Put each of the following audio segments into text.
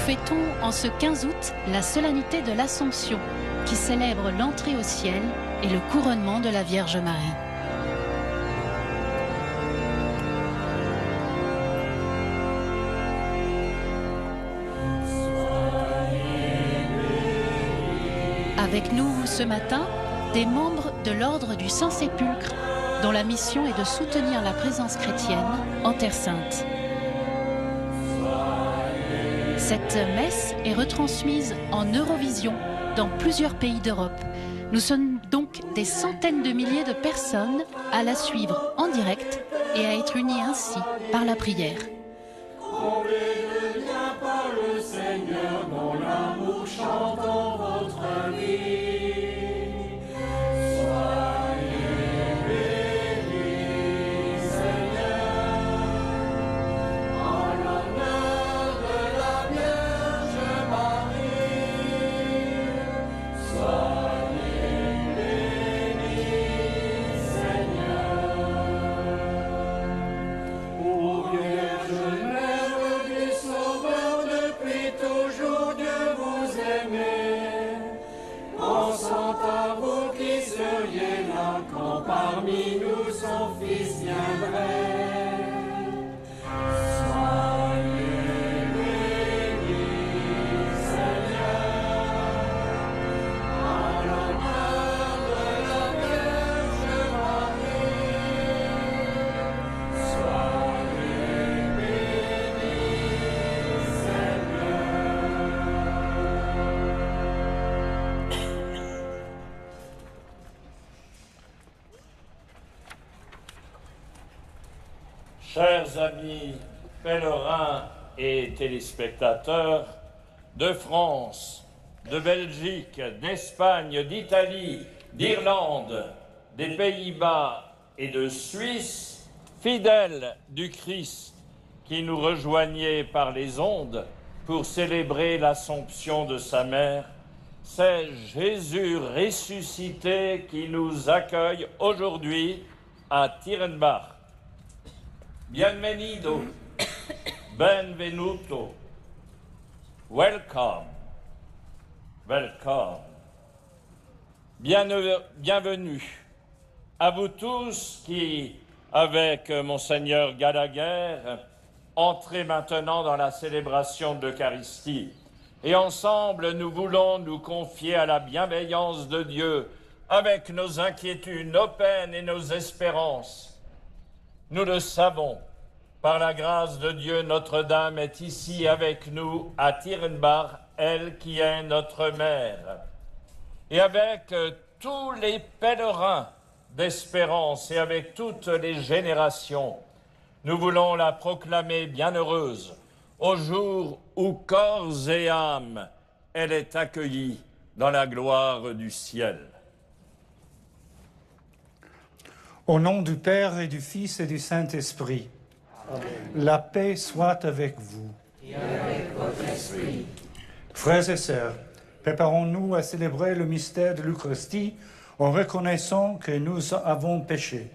fêtons en ce 15 août la solennité de l'Assomption, qui célèbre l'entrée au ciel et le couronnement de la Vierge Marie. Avec nous ce matin, des membres de l'Ordre du Saint-Sépulcre, dont la mission est de soutenir la présence chrétienne en Terre Sainte. Cette messe est retransmise en Eurovision dans plusieurs pays d'Europe. Nous sommes donc des centaines de milliers de personnes à la suivre en direct et à être unis ainsi par la prière. Par le Seigneur, dont l'amour chante en votre vie. Soyez bénis, Seigneur, en l'honneur de la Vierge Marie. Soyez bénis, Seigneur. Ô Vierge Mère du Sauveur, depuis toujours Dieu vous aimait. Pensant à vous qui seriez là quand parmi nous son Fils viendrait. Soyez bénis, Seigneur, en l'honneur de la Vierge Marie. Soyez bénis, Chers amis pèlerins et téléspectateurs de France, de Belgique, d'Espagne, d'Italie, d'Irlande, des Pays-Bas et de Suisse, fidèles du Christ qui nous rejoignez par les ondes pour célébrer l'Assomption de sa mère, c'est Jésus ressuscité qui nous accueille aujourd'hui à Tirenbach. Bienvenido, benvenuto, welcome, welcome. Bienvenue à vous tous qui, avec Monseigneur Gallagher, entrez maintenant dans la célébration de l'Eucharistie. Et ensemble, nous voulons nous confier à la bienveillance de Dieu avec nos inquiétudes, nos peines et nos espérances. Nous le savons, par la grâce de Dieu, Notre-Dame est ici avec nous à Tirenbach, elle qui est notre mère. Et avec tous les pèlerins d'espérance et avec toutes les générations, nous voulons la proclamer bienheureuse au jour où corps et âme, elle est accueillie dans la gloire du ciel. Au nom du Père et du Fils et du Saint-Esprit, la paix soit avec vous. et avec votre esprit. Frères et sœurs, préparons-nous à célébrer le mystère de l'Eucharistie en reconnaissant que nous avons péché.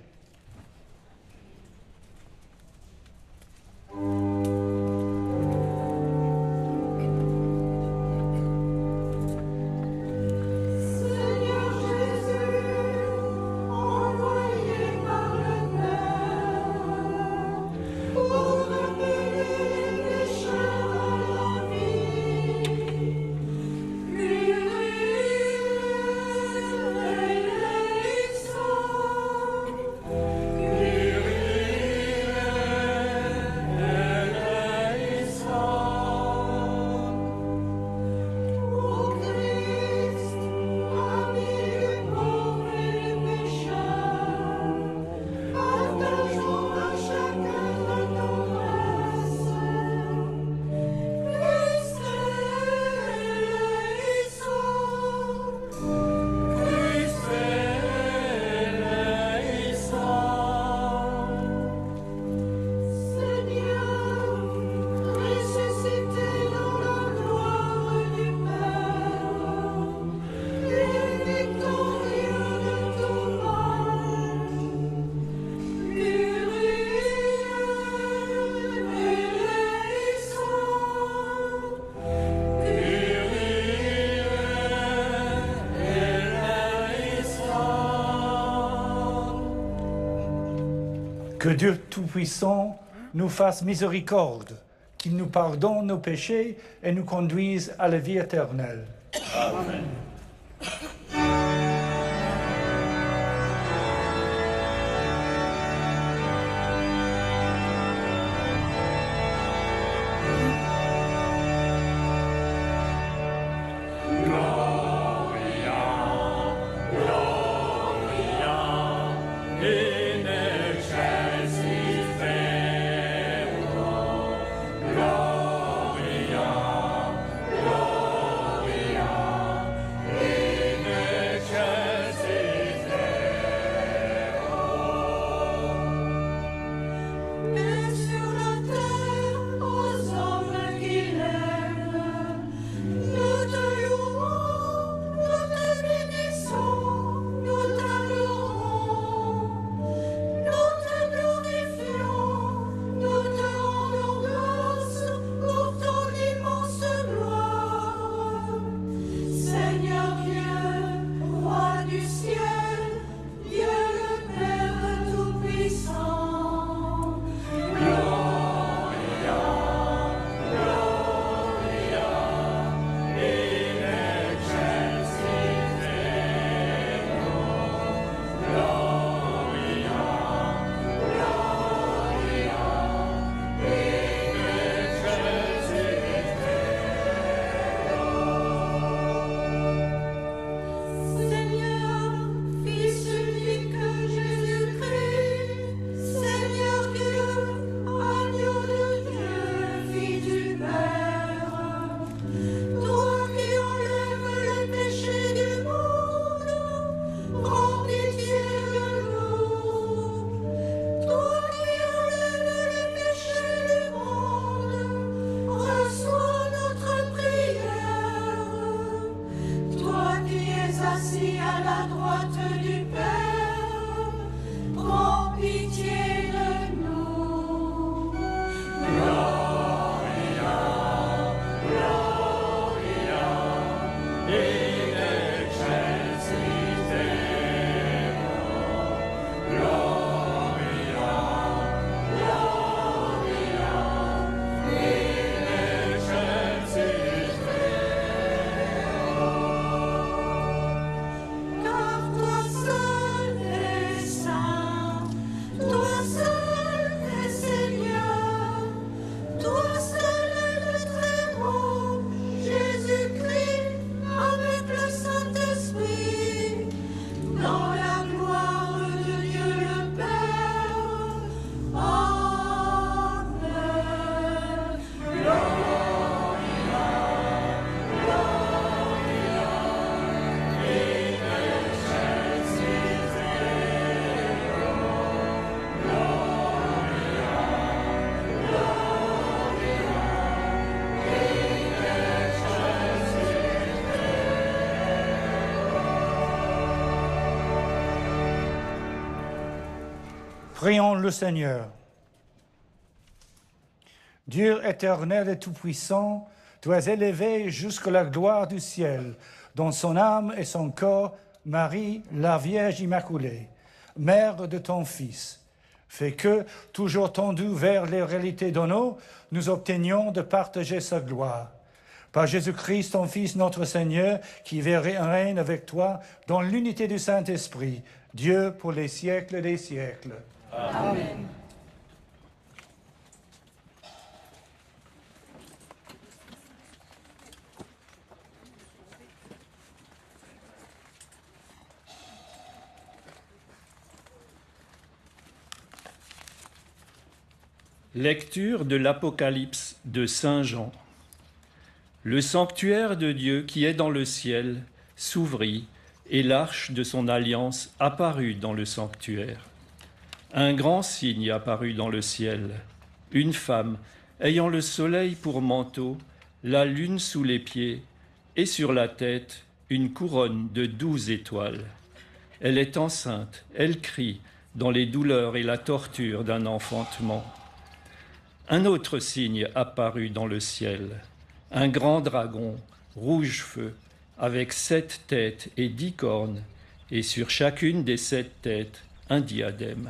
Que Dieu Tout-Puissant nous fasse miséricorde, qu'il nous pardonne nos péchés et nous conduise à la vie éternelle. Amen. Prions le Seigneur. Dieu éternel et tout-puissant, tu es élevé jusqu'à la gloire du ciel, dans son âme et son corps, Marie, la Vierge Immaculée, mère de ton Fils. Fais que, toujours tendus vers les réalités d'Ono, nous obtenions de partager sa gloire. Par Jésus-Christ, ton Fils, notre Seigneur, qui vit et règne avec toi dans l'unité du Saint-Esprit, Dieu pour les siècles des siècles. Amen. Lecture de l'Apocalypse de Saint Jean. Le sanctuaire de Dieu qui est dans le ciel s'ouvrit et l'arche de son alliance apparut dans le sanctuaire. Un grand signe apparut dans le ciel, une femme ayant le soleil pour manteau, la lune sous les pieds et sur la tête une couronne de 12 étoiles. Elle est enceinte, elle crie dans les douleurs et la torture d'un enfantement. Un autre signe apparut dans le ciel, un grand dragon, rouge feu, avec 7 têtes et 10 cornes, et sur chacune des 7 têtes, un diadème.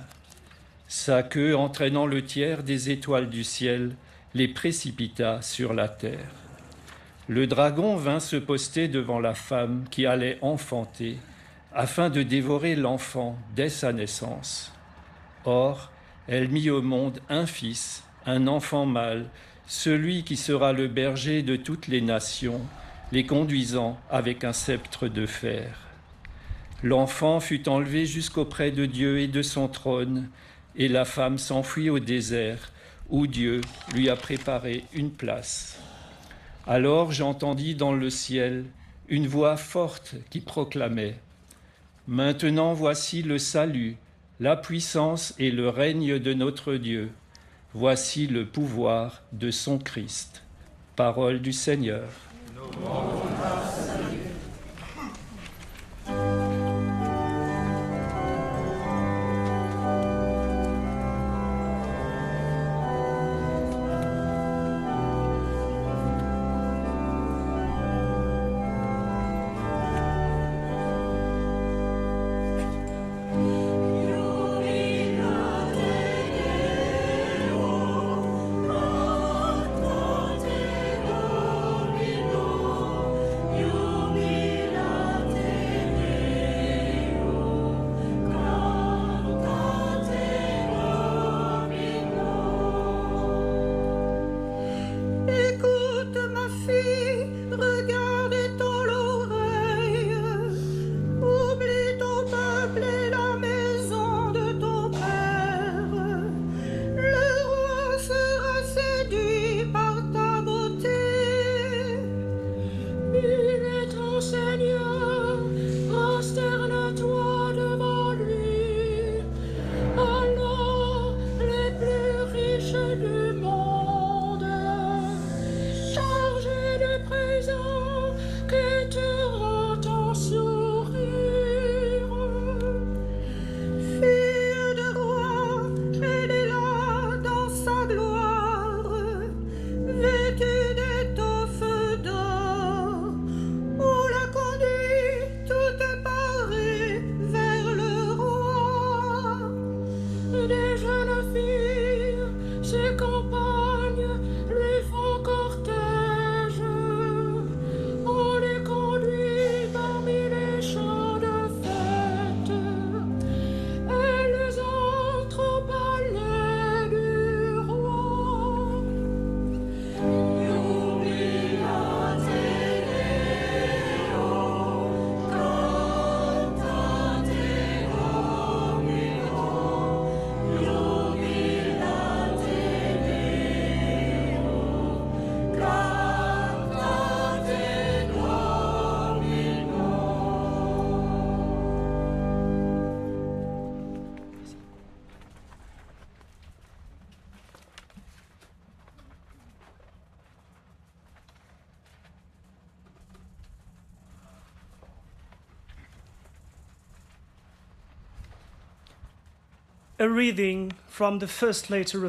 Sa queue, entraînant le tiers des étoiles du ciel, les précipita sur la terre. Le dragon vint se poster devant la femme qui allait enfanter, afin de dévorer l'enfant dès sa naissance. Or, elle mit au monde un fils, un enfant mâle, celui qui sera le berger de toutes les nations, les conduisant avec un sceptre de fer. L'enfant fut enlevé jusqu'auprès de Dieu et de son trône, et la femme s'enfuit au désert, où Dieu lui a préparé une place. Alors j'entendis dans le ciel une voix forte qui proclamait « Maintenant voici le salut, la puissance et le règne de notre Dieu. Voici le pouvoir de son Christ. » Parole du Seigneur.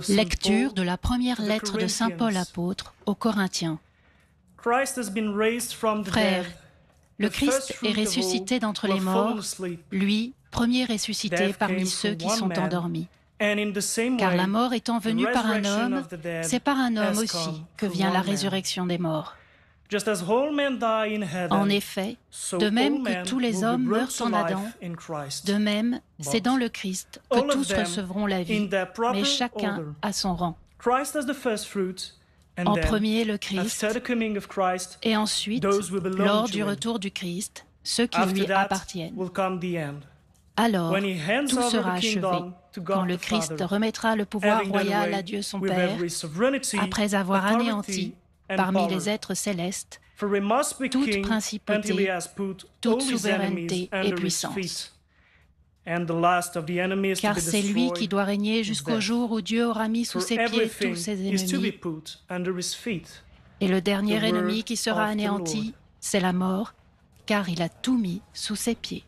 Lecture de la première lettre de saint Paul apôtre aux Corinthiens. Frères, le Christ est ressuscité d'entre les morts, lui, premier ressuscité parmi ceux qui sont endormis. Car la mort étant venue par un homme, c'est par un homme aussi que vient la résurrection des morts. En effet, de même que tous les hommes meurent en Adam, de même, c'est dans le Christ que tous recevront la vie, mais chacun à son rang. En premier, le Christ, et ensuite, lors du retour du Christ, ceux qui lui appartiennent. Alors, tout sera achevé, quand le Christ remettra le pouvoir royal à Dieu son Père, après avoir anéanti, parmi les êtres célestes, toute principauté, toute souveraineté et puissance. Car c'est lui qui doit régner jusqu'au jour où Dieu aura mis sous ses pieds tous ses ennemis. Et le dernier ennemi qui sera anéanti, c'est la mort, car il a tout mis sous ses pieds.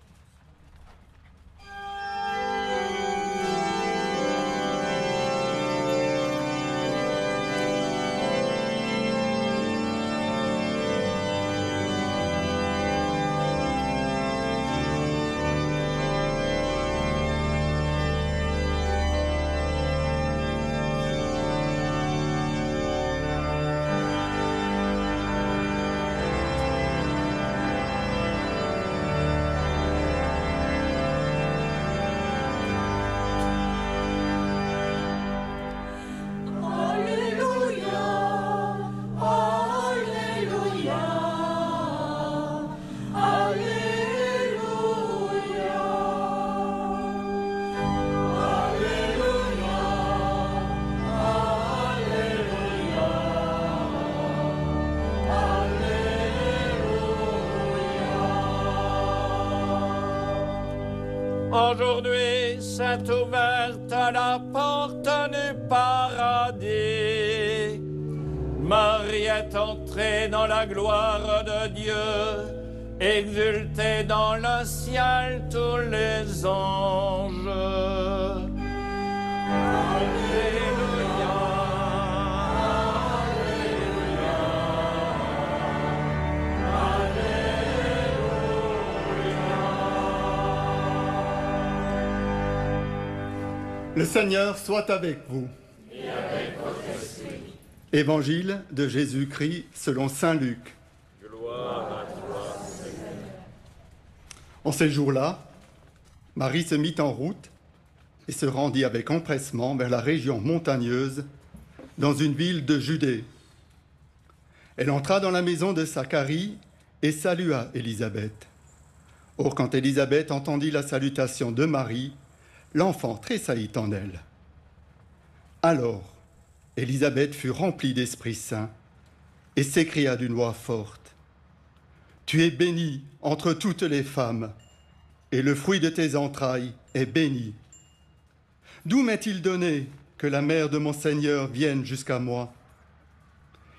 aujourd'hui s'est ouverte la porte du paradis. Marie est entrée dans la gloire de Dieu, exultée dans le ciel tous les anges. Alléluia, Alléluia. Le Seigneur soit avec vous. Et avec votre esprit. Évangile de Jésus-Christ selon saint Luc. gloire à toi, Seigneur. En ces jours-là, Marie se mit en route et se rendit avec empressement vers la région montagneuse, dans une ville de Judée. Elle entra dans la maison de Zacharie et salua Élisabeth. Or, quand Élisabeth entendit la salutation de Marie, l'enfant tressaillit en elle. Alors, Élisabeth fut remplie d'Esprit Saint et s'écria d'une voix forte : « Tu es bénie entre toutes les femmes, et le fruit de tes entrailles est béni. D'où m'est-il donné que la mère de mon Seigneur vienne jusqu'à moi ?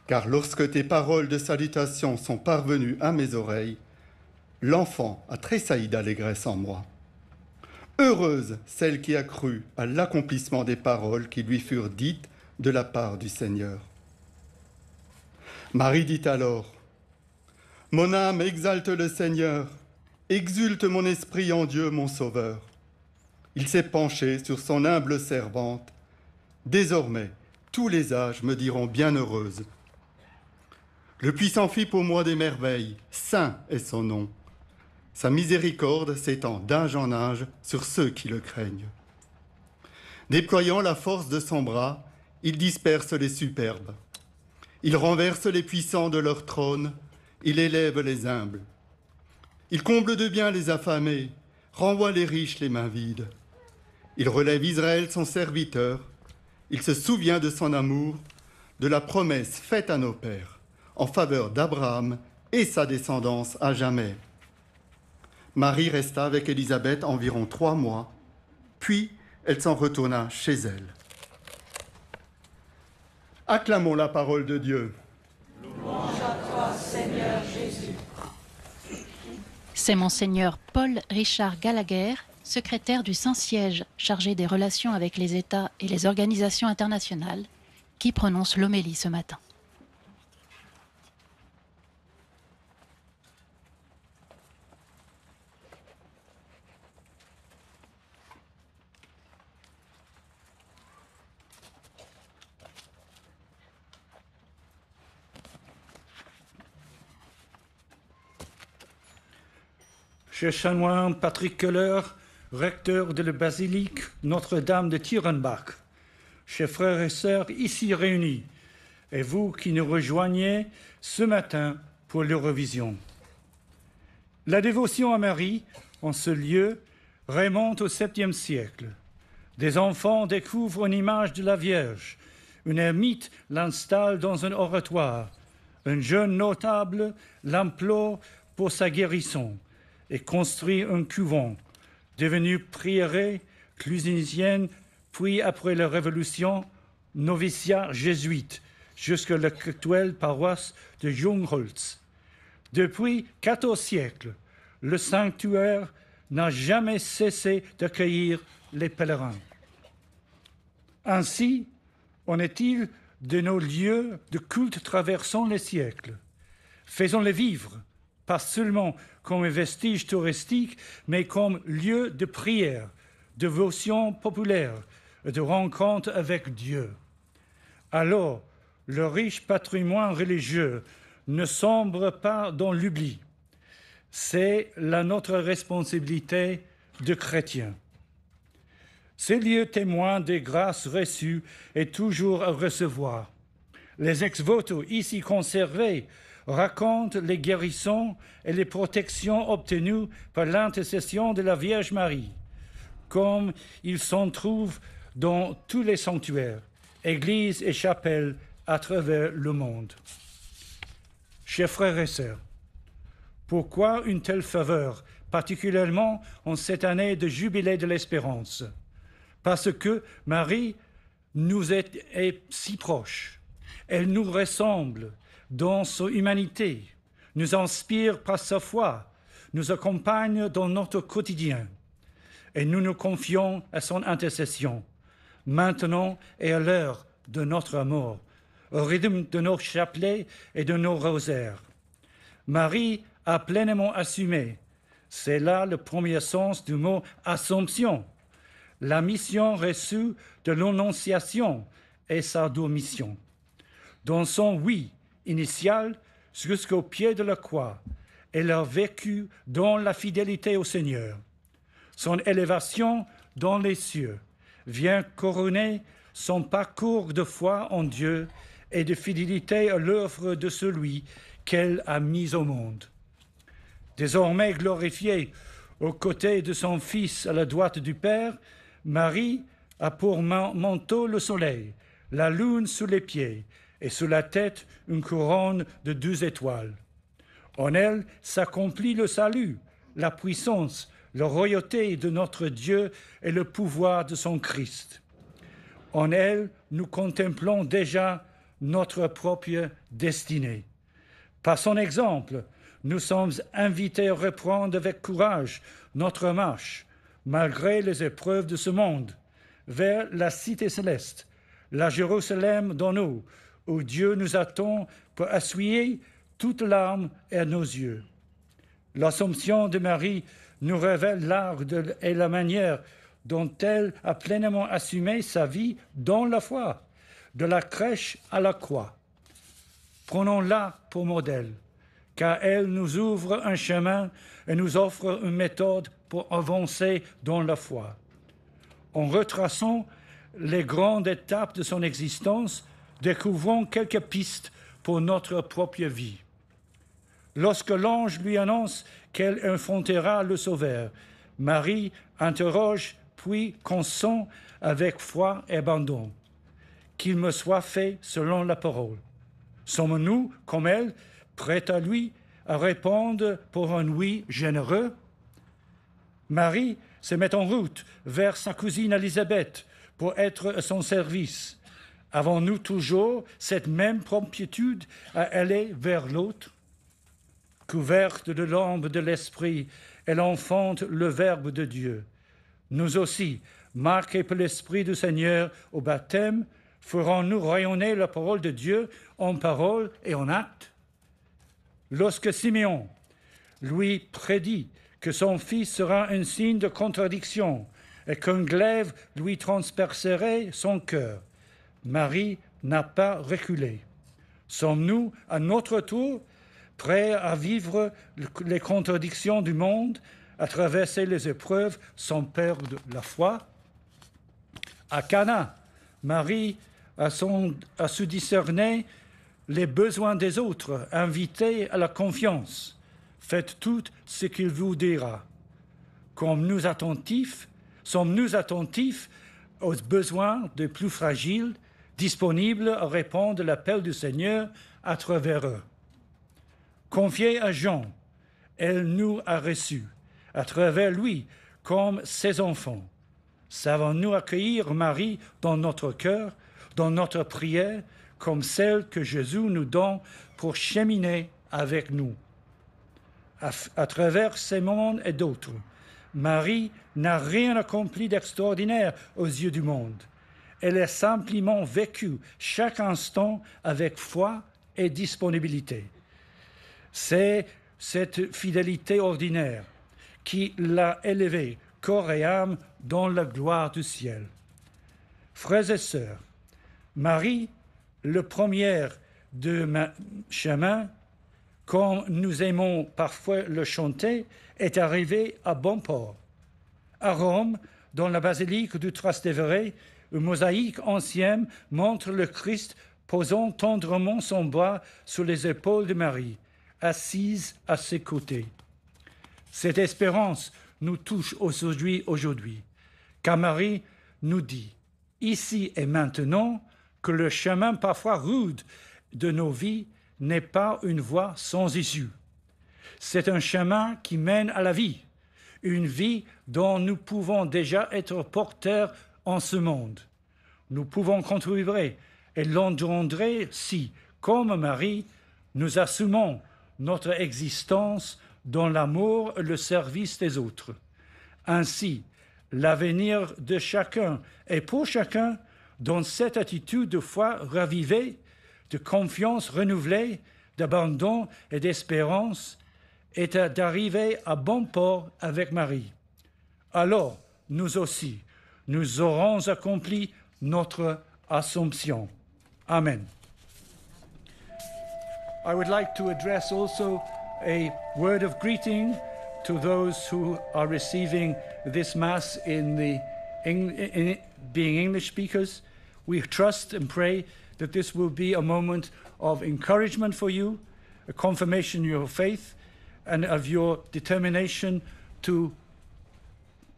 Car lorsque tes paroles de salutation sont parvenues à mes oreilles, l'enfant a tressailli d'allégresse en moi. Heureuse celle qui a cru à l'accomplissement des paroles qui lui furent dites de la part du Seigneur. » Marie dit alors : « Mon âme exalte le Seigneur, exulte mon esprit en Dieu mon Sauveur. Il s'est penché sur son humble servante. Désormais, tous les âges me diront bienheureuse. Le Puissant fit pour moi des merveilles, saint est son nom. Sa miséricorde s'étend d'âge en âge sur ceux qui le craignent. Déployant la force de son bras, il disperse les superbes. Il renverse les puissants de leur trône, il élève les humbles. Il comble de bien les affamés, renvoie les riches les mains vides. Il relève Israël son serviteur, il se souvient de son amour, de la promesse faite à nos pères, en faveur d'Abraham et sa descendance à jamais. » Marie resta avec Élisabeth environ 3 mois, puis elle s'en retourna chez elle. Acclamons la parole de Dieu. Louange à toi, Seigneur Jésus. C'est Monseigneur Paul Richard Gallagher, secrétaire du Saint-Siège chargé des relations avec les États et les organisations internationales, qui prononce l'homélie ce matin. Cher chanoine Patrick Keller, recteur de la basilique Notre-Dame de Tierenbach, chers frères et sœurs ici réunis, et vous qui nous rejoignez ce matin pour l'Eurovision. La dévotion à Marie, en ce lieu, remonte au 7e siècle. Des enfants découvrent une image de la Vierge, une ermite l'installe dans un oratoire, un jeune notable l'implore pour sa guérison et construit un couvent, devenu prieuré clunisien, puis après la Révolution, noviciat jésuite, jusqu'à l'actuelle paroisse de Jungholz. Depuis 14 siècles, le sanctuaire n'a jamais cessé d'accueillir les pèlerins. Ainsi en est-il de nos lieux de culte traversant les siècles. Faisons-les vivre, pas seulement comme un vestige touristique, mais comme lieu de prière, de dévotion populaire et de rencontre avec Dieu. Alors, le riche patrimoine religieux ne sombre pas dans l'oubli. C'est là notre responsabilité de chrétiens. Ces lieux témoins des grâces reçues et toujours à recevoir. Les ex-voto ici conservés racontent les guérisons et les protections obtenues par l'intercession de la Vierge Marie, comme il s'en trouve dans tous les sanctuaires, églises et chapelles à travers le monde. Chers frères et sœurs, pourquoi une telle faveur particulièrement en cette année de jubilé de l'espérance, parce que Marie nous est si proche. Elle nous ressemble dans son humanité, nous inspire par sa foi, nous accompagne dans notre quotidien. Et nous nous confions à son intercession, maintenant et à l'heure de notre mort, au rythme de nos chapelets et de nos rosaires. Marie a pleinement assumé, c'est là le premier sens du mot « Assomption », la mission reçue de l'Annonciation et sa domission. Dans son « oui » initial jusqu'au pied de la croix, elle a vécu dans la fidélité au Seigneur. Son élévation dans les cieux vient couronner son parcours de foi en Dieu et de fidélité à l'œuvre de celui qu'elle a mis au monde. Désormais glorifiée aux côtés de son Fils à la droite du Père, Marie a pour manteau le soleil, la lune sous les pieds et sous la tête une couronne de 12 étoiles. En elle s'accomplit le salut, la puissance, la royauté de notre Dieu et le pouvoir de son Christ. En elle, nous contemplons déjà notre propre destinée. Par son exemple, nous sommes invités à reprendre avec courage notre marche, malgré les épreuves de ce monde, vers la cité céleste, la Jérusalem d'en haut, où Dieu nous attend pour essuyer toute larme à nos yeux. L'Assomption de Marie nous révèle l'art et la manière dont elle a pleinement assumé sa vie dans la foi, de la crèche à la croix. Prenons-la pour modèle, car elle nous ouvre un chemin et nous offre une méthode pour avancer dans la foi. En retraçant les grandes étapes de son existence, découvrons quelques pistes pour notre propre vie. Lorsque l'ange lui annonce qu'elle enfantera le Sauveur, Marie interroge puis consent avec foi et abandon. Qu'il me soit fait selon la parole. Sommes-nous, comme elle, prêts à lui, à répondre pour un oui généreux? Marie se met en route vers sa cousine Élisabeth pour être à son service. Avons-nous toujours cette même promptitude à aller vers l'autre? Couverte de l'ombre de l'Esprit, elle enfante le Verbe de Dieu. Nous aussi, marqués par l'Esprit du Seigneur au baptême, ferons-nous rayonner la parole de Dieu en parole et en acte? Lorsque Siméon lui prédit que son fils sera un signe de contradiction et qu'un glaive lui transpercerait son cœur, Marie n'a pas reculé. Sommes-nous, à notre tour, prêts à vivre les contradictions du monde, à traverser les épreuves sans perdre la foi? À Cana, Marie a su discerner les besoins des autres, inviter à la confiance. Faites tout ce qu'il vous dira. Sommes-nous attentifs aux besoins des plus fragiles, disponibles à répondre à l'appel du Seigneur à travers eux? Confiée à Jean, elle nous a reçus, à travers lui, comme ses enfants. Savons-nous accueillir Marie dans notre cœur, dans notre prière, comme celle que Jésus nous donne pour cheminer avec nous? À travers ces moments et d'autres, Marie n'a rien accompli d'extraordinaire aux yeux du monde. Elle a simplement vécu chaque instant avec foi et disponibilité. C'est cette fidélité ordinaire qui l'a élevée corps et âme dans la gloire du ciel. Frères et sœurs, Marie, le premier de chemin, comme nous aimons parfois le chanter, est arrivée à bon port. À Rome, dans la basilique du Trastevere, une mosaïque ancienne montre le Christ posant tendrement son bras sur les épaules de Marie, assise à ses côtés. Cette espérance nous touche aujourd'hui, car Marie nous dit, ici et maintenant, que le chemin parfois rude de nos vies n'est pas une voie sans issue. C'est un chemin qui mène à la vie, une vie dont nous pouvons déjà être porteurs en ce monde. Nous pouvons contribuer et l'engendrer si, comme Marie, nous assumons notre existence dans l'amour et le service des autres. Ainsi, l'avenir de chacun et pour chacun, dans cette attitude de foi ravivée, de confiance renouvelée, d'abandon et d'espérance, est d'arriver à bon port avec Marie. Alors, nous aussi, nous aurons accompli notre Assomption. Amen. I would like to address also a word of greeting to those who are receiving this Mass being English speakers. We trust and pray that this will be a moment of encouragement for you, a confirmation of your faith and of your determination to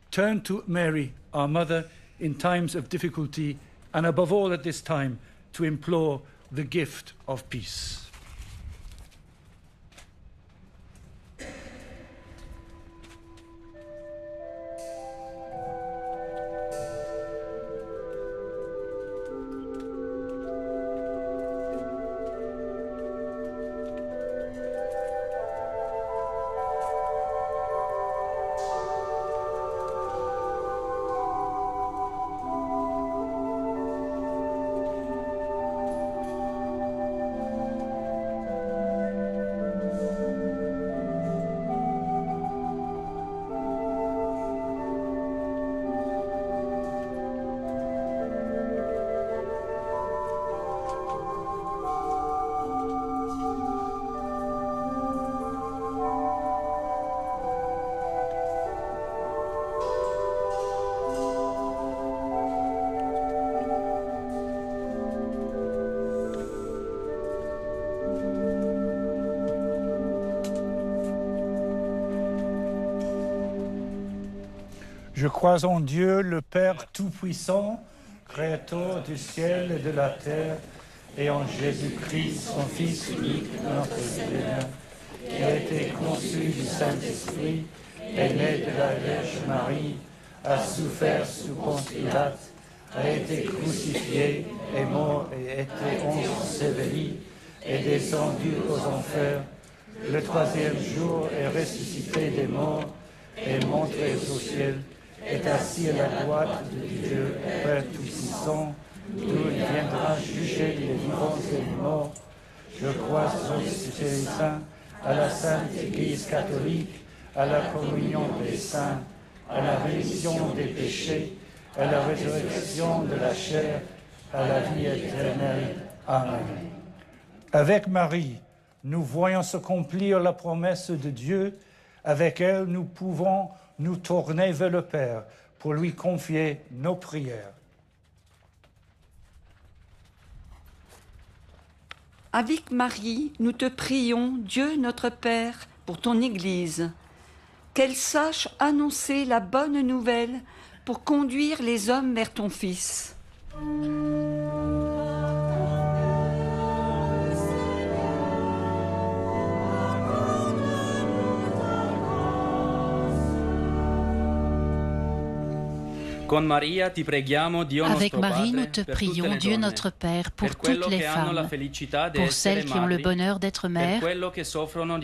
turn to Mary, our Mother, in times of difficulty, and above all at this time, to implore the gift of peace. Je crois en Dieu, le Père Tout-Puissant, Créateur du ciel et de la terre, et en Jésus-Christ, son Fils unique, notre Seigneur, qui a été conçu du Saint-Esprit, est né de la Vierge Marie, a souffert sous Ponce Pilate, a été crucifié, est mort et été enseveli, est descendu aux enfers. Le troisième jour est ressuscité des morts, est monté au ciel, est assis à la droite de Dieu, Père Tout-Puissant, d'où il viendra juger les vivants et les morts. Je crois au Esprit Saint, à la Sainte Église catholique, à la communion des saints, à la rémission des péchés, à la résurrection de la chair, à la vie éternelle. Amen. Avec Marie, nous voyons s'accomplir la promesse de Dieu. Avec elle, nous pouvons nous tourner vers le Père pour lui confier nos prières. Avec Marie, nous te prions, Dieu notre Père, pour ton Église, qu'elle sache annoncer la bonne nouvelle pour conduire les hommes vers ton Fils. Avec Marie, nous te prions, Dieu notre Père, pour toutes les femmes, pour celles qui ont le bonheur d'être mères,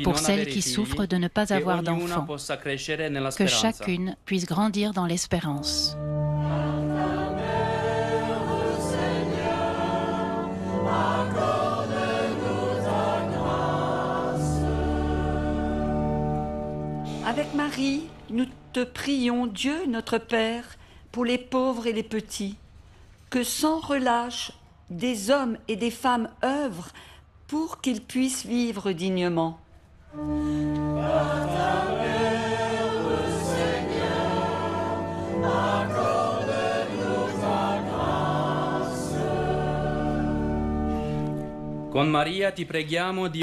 pour celles qui souffrent de ne pas avoir d'enfants, que chacune puisse grandir dans l'espérance. Avec Marie, nous te prions, Dieu notre Père, pour les pauvres et les petits, que sans relâche, des hommes et des femmes œuvrent pour qu'ils puissent vivre dignement.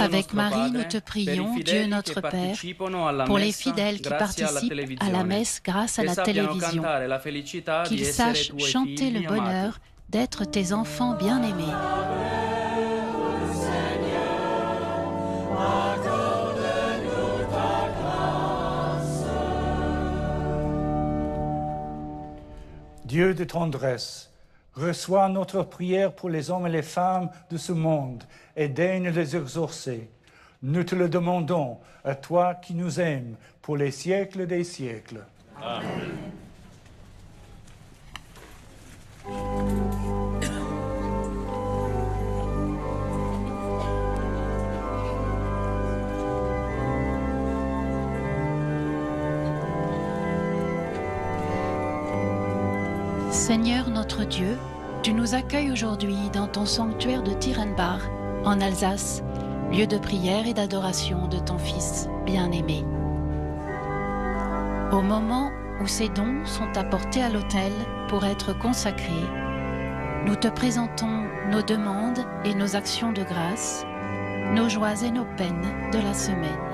Avec Marie, nous te prions, Dieu notre Père, pour les fidèles qui participent à la messe grâce à la télévision, qu'ils sachent chanter le bonheur d'être tes enfants bien-aimés. Dieu de tendresse, reçois notre prière pour les hommes et les femmes de ce monde et daigne les exaucer. Nous te le demandons, à toi qui nous aimes, pour les siècles des siècles. Amen. Seigneur notre Dieu, tu nous accueilles aujourd'hui dans ton sanctuaire de Tirenbach, en Alsace, lieu de prière et d'adoration de ton Fils bien-aimé. Au moment où ces dons sont apportés à l'autel pour être consacrés, nous te présentons nos demandes et nos actions de grâce, nos joies et nos peines de la semaine.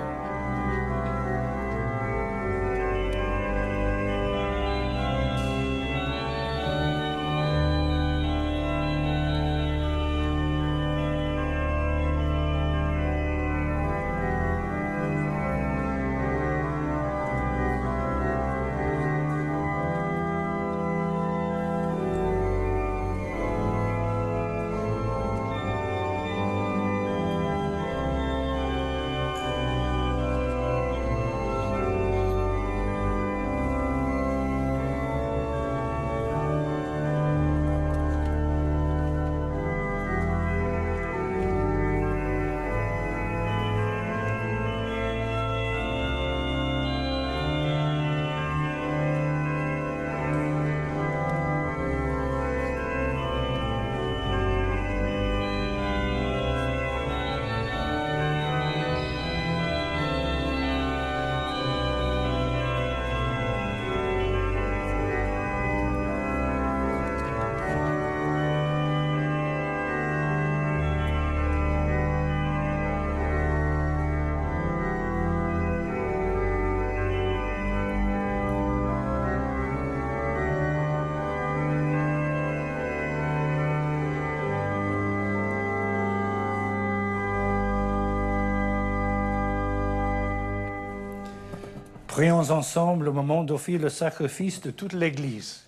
Prions ensemble au moment d'offrir le sacrifice de toute l'Église.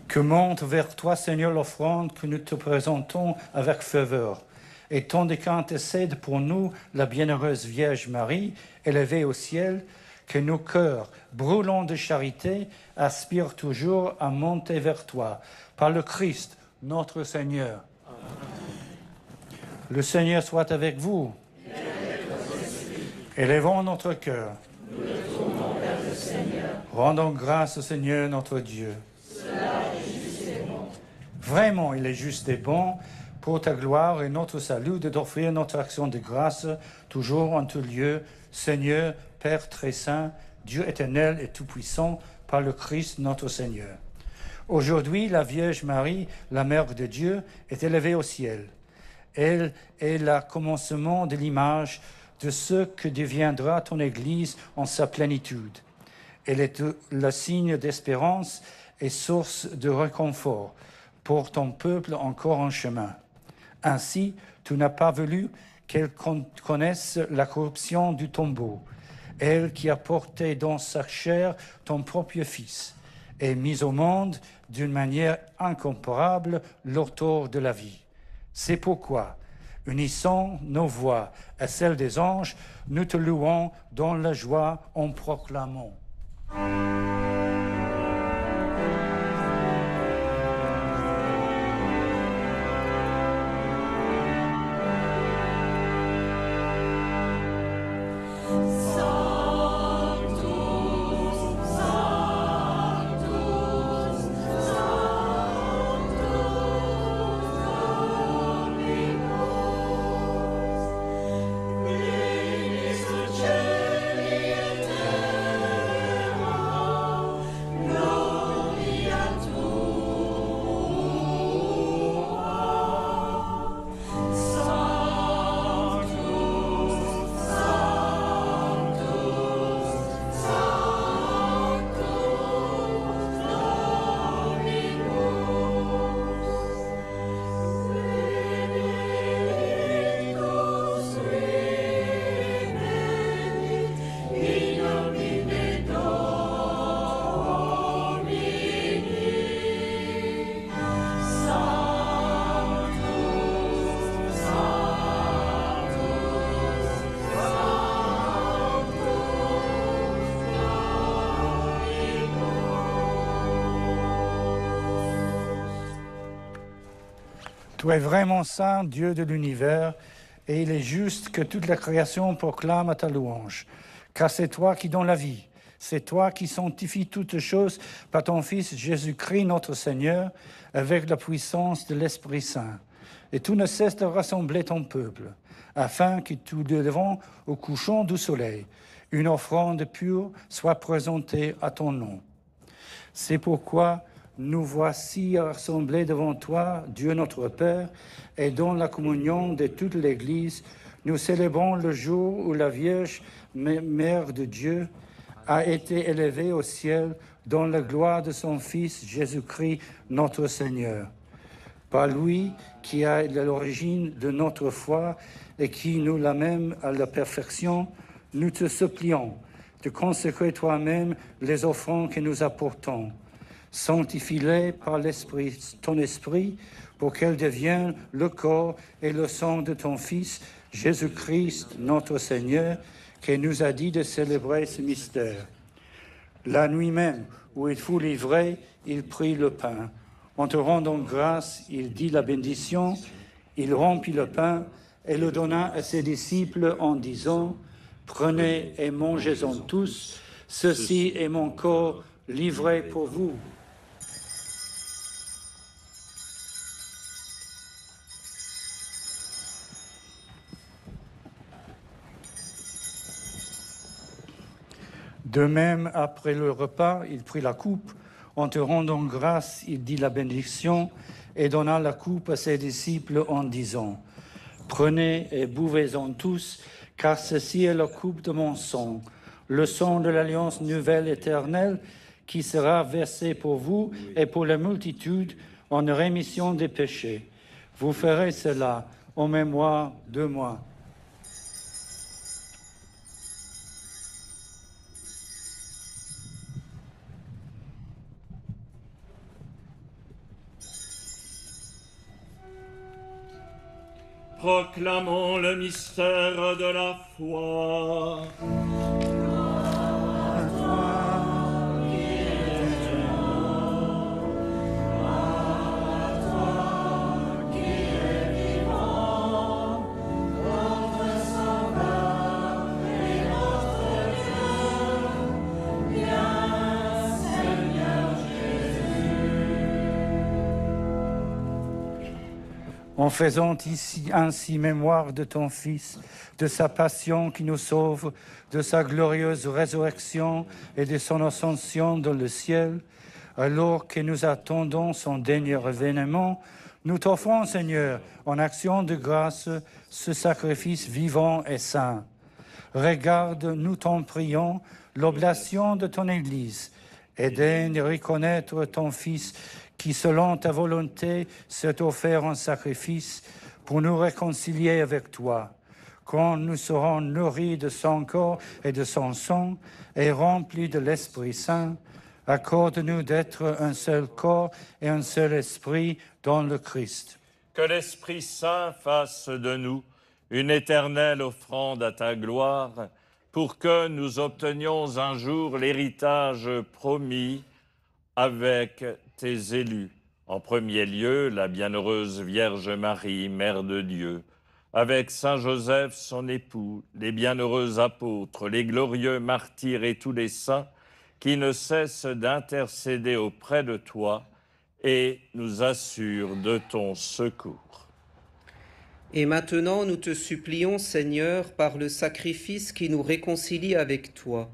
Que monte vers toi, Seigneur, l'offrande que nous te présentons avec ferveur. Et tandis qu'intercède pour nous la bienheureuse Vierge Marie, élevée au ciel, que nos cœurs, brûlants de charité, aspirent toujours à monter vers toi. Par le Christ, notre Seigneur. Le Seigneur soit avec vous. Élevons notre cœur. Nous le tournons vers le Seigneur. Rendons grâce au Seigneur notre Dieu. Cela est juste et bon. Vraiment, il est juste et bon, pour ta gloire et notre salut, de t'offrir notre action de grâce, toujours en tout lieu, Seigneur, Père très saint, Dieu éternel et tout-puissant, par le Christ notre Seigneur. Aujourd'hui, la Vierge Marie, la Mère de Dieu, est élevée au ciel. Elle est le commencement de l'image de ce que deviendra ton Église en sa plénitude. Elle est le signe d'espérance et source de réconfort pour ton peuple encore en chemin. Ainsi, tu n'as pas voulu qu'elle connaisse la corruption du tombeau, elle qui a porté dans sa chair ton propre Fils et mis au monde d'une manière incomparable l'auteur de la vie. C'est pourquoi, unissant nos voix à celles des anges, nous te louons dans la joie en proclamant. Tu es vraiment saint, Dieu de l'univers, et il est juste que toute la création proclame ta louange. Car c'est toi qui donnes la vie, c'est toi qui sanctifies toutes choses par ton Fils Jésus-Christ notre Seigneur, avec la puissance de l'Esprit Saint. Et tu ne cesses de rassembler ton peuple, afin que tout devant au couchant du soleil, une offrande pure soit présentée à ton nom. C'est pourquoi nous voici rassemblés devant toi, Dieu notre Père, et dans la communion de toute l'Église, nous célébrons le jour où la Vierge Mère de Dieu a été élevée au ciel dans la gloire de son Fils Jésus-Christ notre Seigneur. Par lui qui est l'origine de notre foi et qui nous l'amène à la perfection, nous te supplions de consacrer toi-même les offrandes que nous apportons. Sanctifie-les par ton esprit, pour qu'elles deviennent le corps et le sang de ton Fils, Jésus-Christ, notre Seigneur, qui nous a dit de célébrer ce mystère. La nuit même où il fut livré, il prit le pain. En te rendant grâce, il dit la bénédiction, il rompit le pain et le donna à ses disciples en disant « Prenez et mangez-en tous, ceci est mon corps livré pour vous. » De même, après le repas, il prit la coupe. En te rendant grâce, il dit la bénédiction et donna la coupe à ses disciples en disant « Prenez et buvez-en tous, car ceci est la coupe de mon sang, le sang de l'alliance nouvelle éternelle qui sera versé pour vous et pour la multitude en rémission des péchés. Vous ferez cela en mémoire de moi. » Proclamons le mystère de la foi. En faisant ainsi mémoire de ton Fils, de sa passion qui nous sauve, de sa glorieuse résurrection et de son ascension dans le ciel, alors que nous attendons son dernier événement, nous t'offrons, Seigneur, en action de grâce, ce sacrifice vivant et saint. Regarde, nous t'en prions, l'oblation de ton Église, et daigne reconnaître ton Fils qui, selon ta volonté, s'est offert en sacrifice pour nous réconcilier avec toi. Quand nous serons nourris de son corps et de son sang et remplis de l'Esprit Saint, accorde-nous d'être un seul corps et un seul esprit dans le Christ. Que l'Esprit Saint fasse de nous une éternelle offrande à ta gloire, pour que nous obtenions un jour l'héritage promis avec tes élus. En premier lieu, la bienheureuse Vierge Marie, Mère de Dieu, avec Saint Joseph, son époux, les bienheureux apôtres, les glorieux martyrs et tous les saints qui ne cessent d'intercéder auprès de toi et nous assurent de ton secours. Et maintenant, nous te supplions, Seigneur, par le sacrifice qui nous réconcilie avec toi,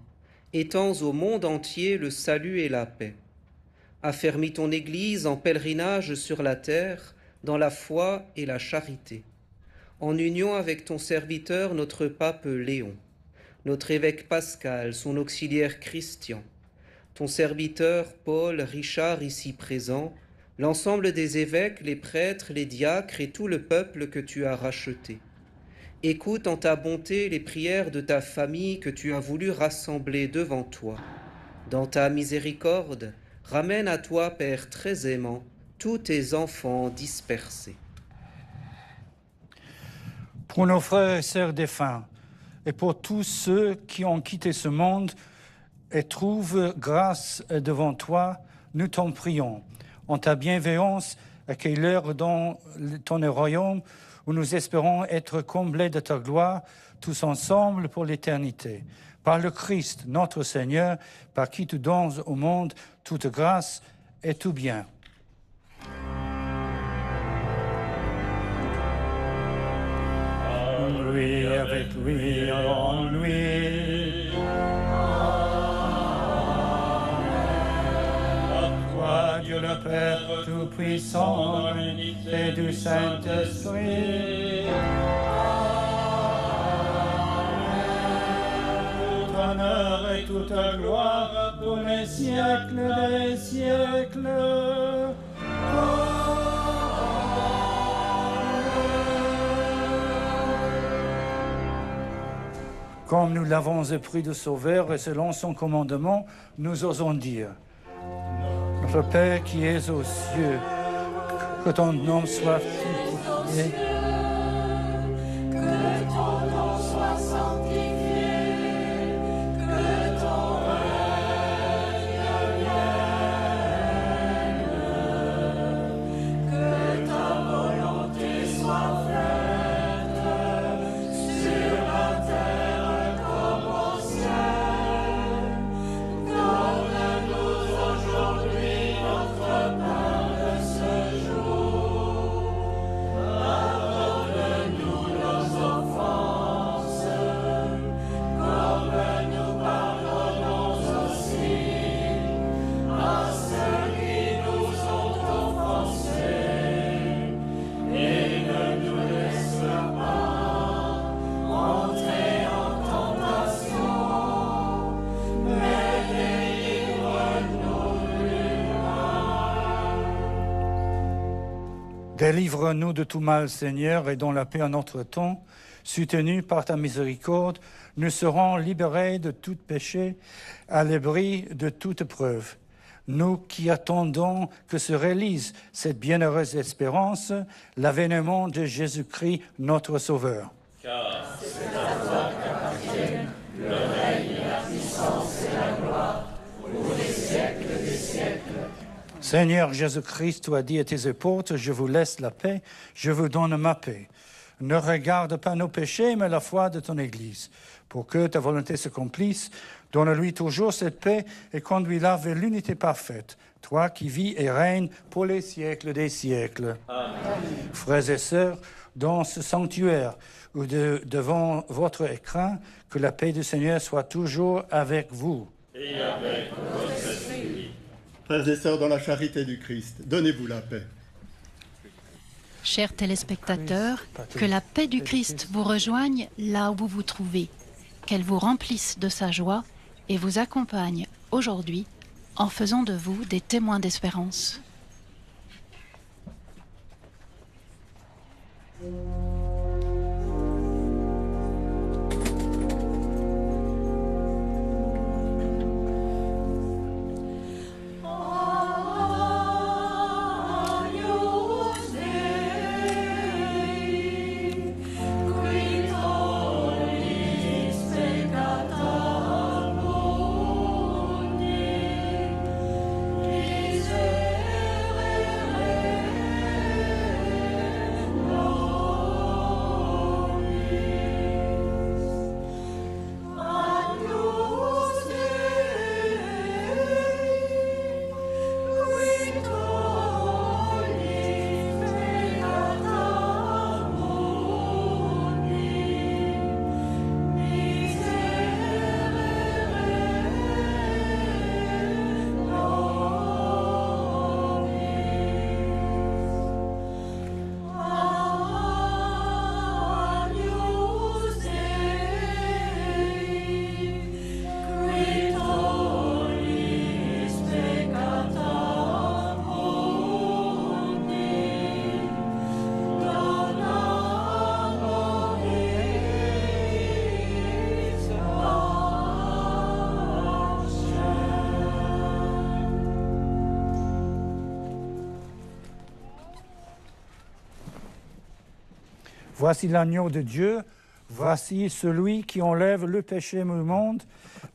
étends au monde entier le salut et la paix. Affermis ton Église en pèlerinage sur la terre, dans la foi et la charité, en union avec ton serviteur, notre pape Léon, notre évêque Pascal, son auxiliaire Christian, ton serviteur Paul, Richard ici présent, l'ensemble des évêques, les prêtres, les diacres et tout le peuple que tu as racheté. Écoute en ta bonté les prières de ta famille que tu as voulu rassembler devant toi. Dans ta miséricorde, ramène à toi, Père très aimant, tous tes enfants dispersés. Pour nos frères et sœurs défunts, et pour tous ceux qui ont quitté ce monde et trouvent grâce devant toi, nous t'en prions. En ta bienveillance, Accueille-leur dans ton royaume où nous espérons être comblés de ta gloire, tous ensemble pour l'éternité. Par le Christ, notre Seigneur, par qui tu donnes au monde toute grâce et tout bien. En lui, avec lui, en lui. Toi, Dieu le Père Tout-Puissant, et du Saint-Esprit. Tout honneur et toute gloire pour les siècles des siècles. Comme nous l'avons appris de Sauveur et selon son commandement, nous osons dire: Notre Père qui es aux cieux, que ton nom soit sanctifié. Que ton nom soit sanctifié, que ton règne vienne, que ta volonté soit faite sur la terre comme au ciel. Donne-nous aujourd'hui notre pain de ce jour. Pardonne-nous nos offenses, comme nous pardonnons aussi à ceux qui nous ont offensés. Et ne nous laisse pas entrer en tentation, mais délivre-nous du mal. Délivre-nous de tout mal, Seigneur, et dans la paix en notre temps, soutenus par ta miséricorde, nous serons libérés de tout péché, à l'abri de toute preuve. Nous qui attendons que se réalise cette bienheureuse espérance, l'avènement de Jésus-Christ, notre Sauveur. Seigneur Jésus-Christ, tu as dit à tes apôtres, je vous laisse la paix, je vous donne ma paix. Ne regarde pas nos péchés, mais la foi de ton Église. Pour que ta volonté s'accomplisse, donne-lui toujours cette paix et conduis-la vers l'unité parfaite. Toi qui vis et règnes pour les siècles des siècles. Amen. Frères et sœurs, dans ce sanctuaire ou devant votre écran, que la paix du Seigneur soit toujours avec vous. Et avec votre esprit. Frères et sœurs, dans la charité du Christ, donnez-vous la paix. Chers téléspectateurs, que la paix du Christ vous rejoigne là où vous vous trouvez, qu'elle vous remplisse de sa joie et vous accompagne aujourd'hui en faisant de vous des témoins d'espérance. Voici l'agneau de Dieu, voici celui qui enlève le péché du monde.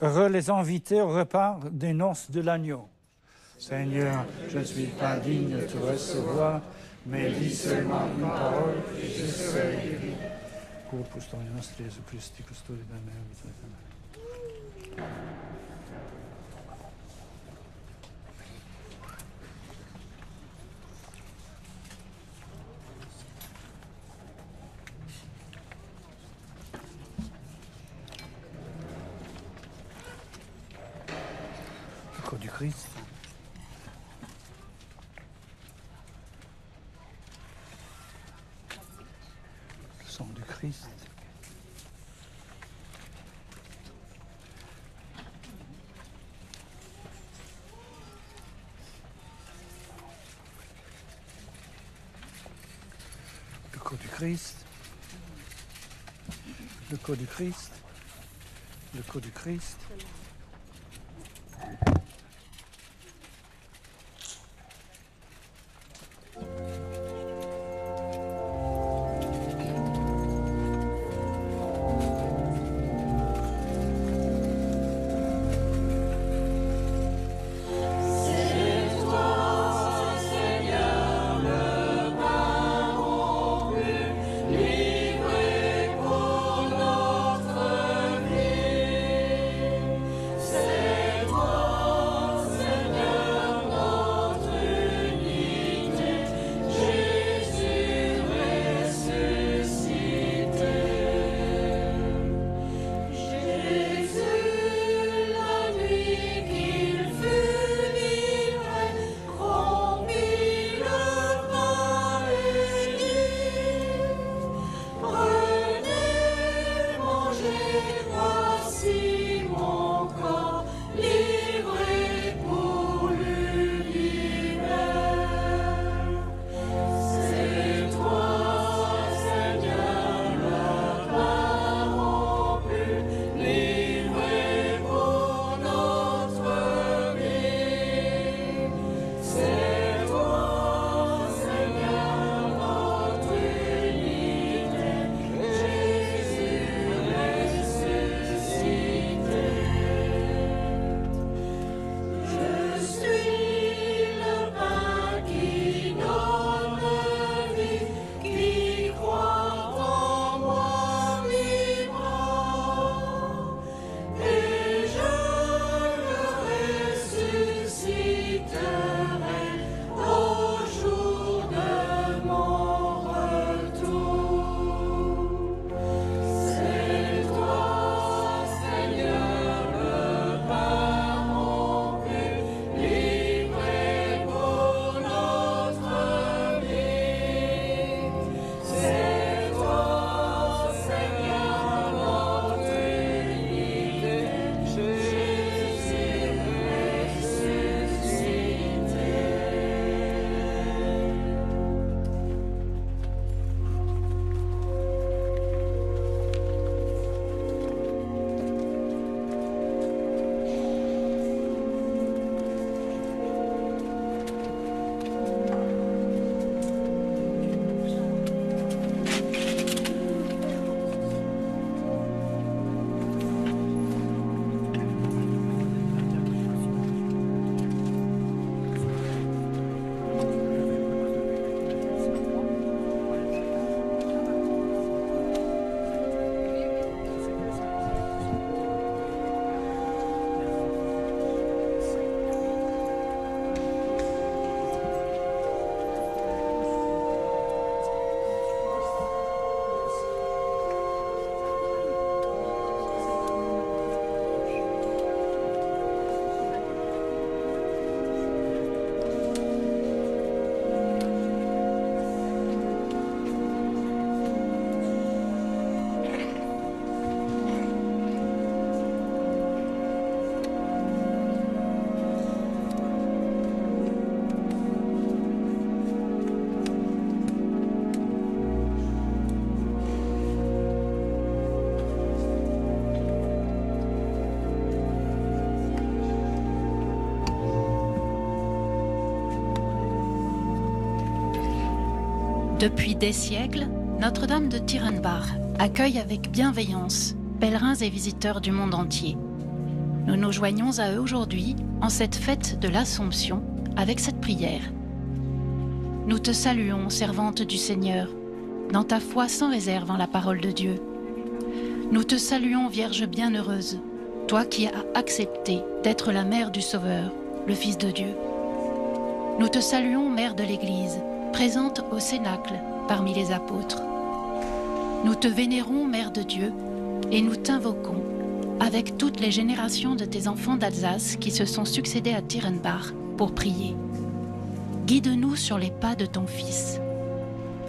Heureux les invités au repas des noces de l'agneau. Seigneur, je ne suis pas digne de te recevoir, mais dis seulement une parole et je serai guéri. Corpus Domini nostri Iesu Christi, custode da me, le corps du Christ. Le sang du Christ. Le corps du Christ. Le corps du Christ. Le corps du Christ. Depuis des siècles, Notre-Dame de Tirenbach accueille avec bienveillance pèlerins et visiteurs du monde entier. Nous nous joignons à eux aujourd'hui en cette fête de l'Assomption avec cette prière. Nous te saluons, servante du Seigneur, dans ta foi sans réserve en la parole de Dieu. Nous te saluons, Vierge bienheureuse, toi qui as accepté d'être la mère du Sauveur, le Fils de Dieu. Nous te saluons, Mère de l'Église, présente au Cénacle parmi les apôtres. Nous te vénérons, Mère de Dieu, et nous t'invoquons avec toutes les générations de tes enfants d'Alsace qui se sont succédés à Tirenbach pour prier. Guide-nous sur les pas de ton Fils.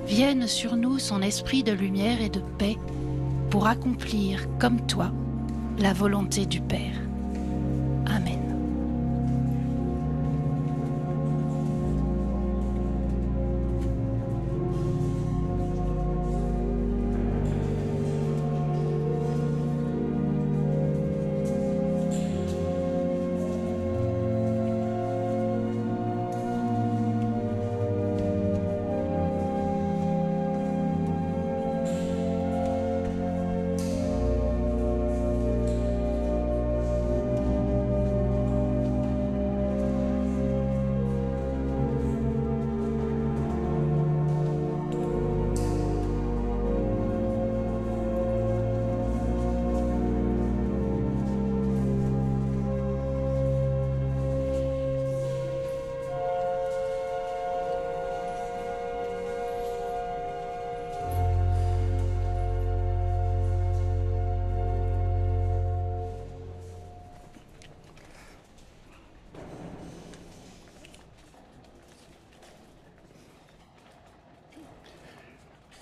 Vienne sur nous son esprit de lumière et de paix pour accomplir, comme toi, la volonté du Père. Amen.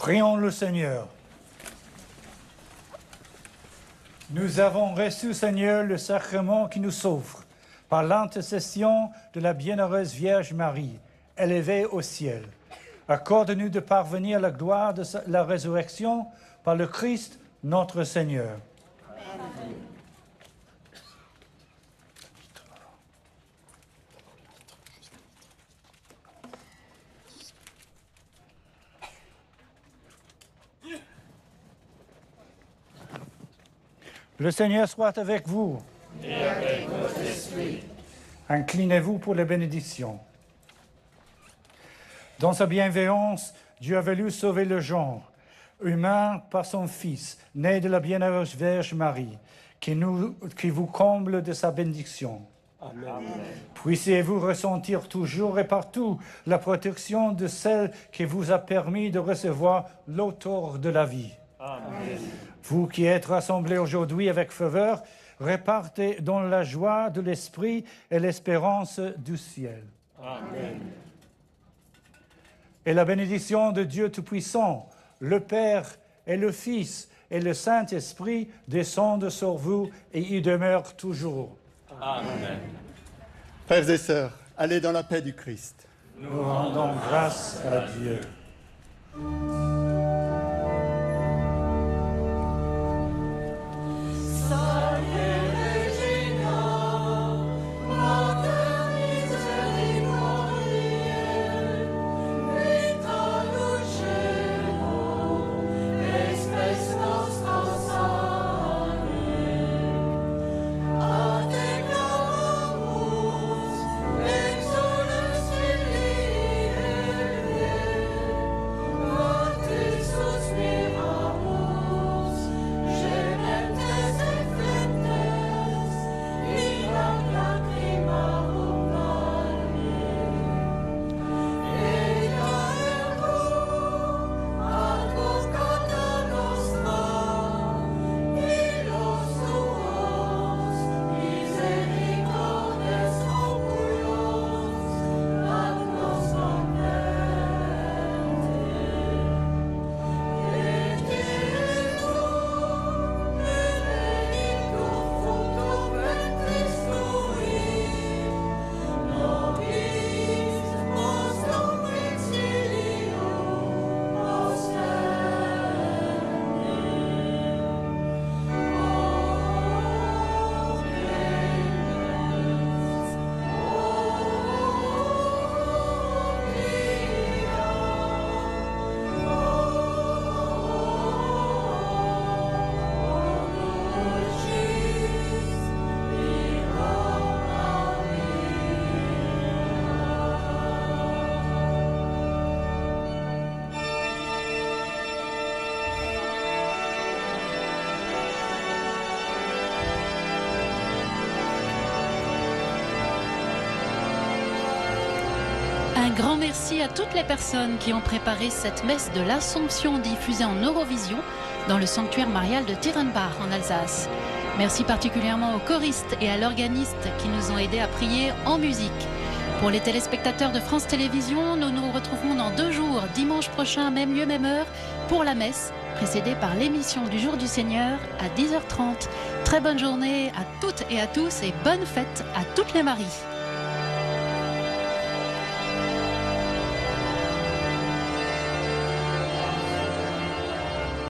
Prions le Seigneur. Nous avons reçu, Seigneur, le sacrement qui nous sauve, par l'intercession de la bienheureuse Vierge Marie, élevée au ciel. Accorde-nous de parvenir à la gloire de la résurrection par le Christ, notre Seigneur. Amen. Le Seigneur soit avec vous. Et avec votre esprit. Inclinez-vous pour la bénédiction. Dans sa bienveillance, Dieu a voulu sauver le genre humain par son Fils, né de la bienheureuse Vierge Marie, qui vous comble de sa bénédiction. Amen. Puissiez-vous ressentir toujours et partout la protection de celle qui vous a permis de recevoir l'auteur de la vie. Amen. Vous qui êtes rassemblés aujourd'hui avec ferveur, repartez dans la joie de l'Esprit et l'espérance du ciel. Amen. Et la bénédiction de Dieu Tout-Puissant, le Père et le Fils et le Saint-Esprit descendent sur vous et y demeurent toujours. Amen. Frères et sœurs, allez dans la paix du Christ. Nous rendons grâce à Dieu. Amen. Un grand merci à toutes les personnes qui ont préparé cette messe de l'Assomption diffusée en Eurovision dans le sanctuaire marial de Tirenbach en Alsace. Merci particulièrement aux choristes et à l'organiste qui nous ont aidés à prier en musique. Pour les téléspectateurs de France Télévisions, nous nous retrouverons dans 2 jours, dimanche prochain, même lieu, même heure, pour la messe, précédée par l'émission du Jour du Seigneur à 10h30. Très bonne journée à toutes et à tous et bonne fête à toutes les Maries.